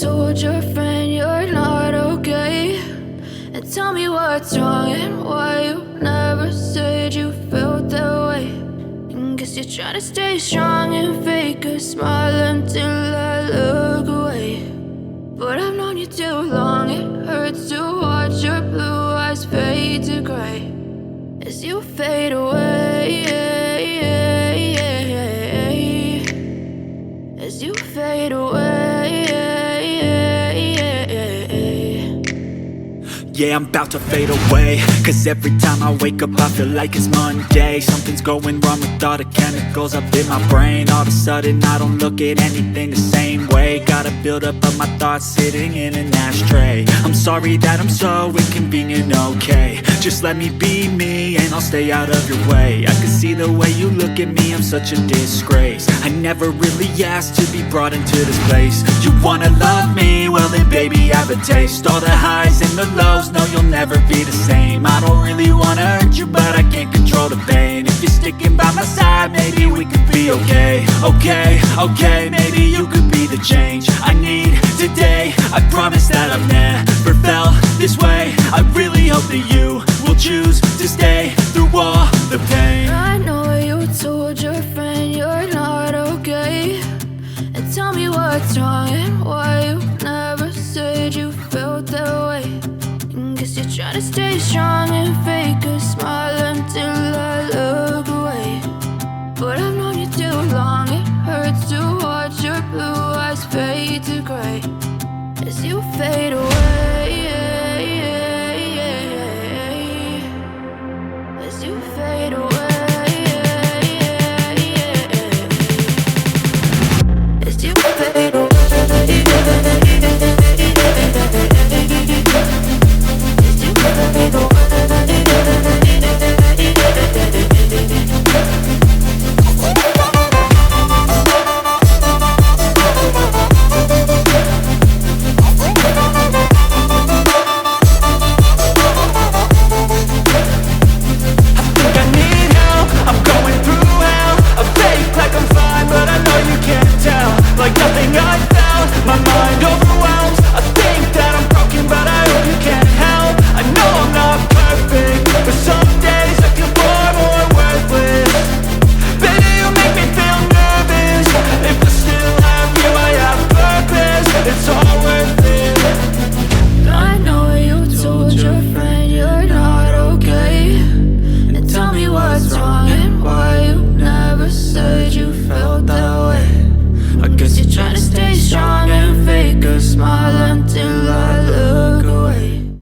told your friend you're not okay, and tell me what's wrong and why you never said you felt that way. And guess you're trying to stay strong and fake a smile until I look away. But I've known you too long, it hurts to watch your blue eyes fade to gray as you fade away, as you fade away. Yeah, I'm about to fade away, cause every time I wake up I feel like it's Monday. Something's going wrong with all the chemicals up in my brain. All of a sudden I don't look at anything the same way. Gotta build up of my thoughts sitting in an ashtray. I'm sorry that I'm so inconvenient, okay. Just let me be me and I'll stay out of your way. I can see the way you look at me, I'm such a disgrace. I never really asked to be brought into this place. You wanna love me? Well then baby I have a taste. All the highs and the lows, no you'll never be the same. I don't really wanna hurt you but I can't control the pain. If you're sticking by my side maybe we could be okay. Okay, maybe you could be the change I need today. I promise that I've never felt this way. I really hope that you will choose to stay through all the pain. I know you told your friend you're not okay, and tell me what's wrong and why you never said you felt that way. And guess you're trying to stay strong and fake a smile until I look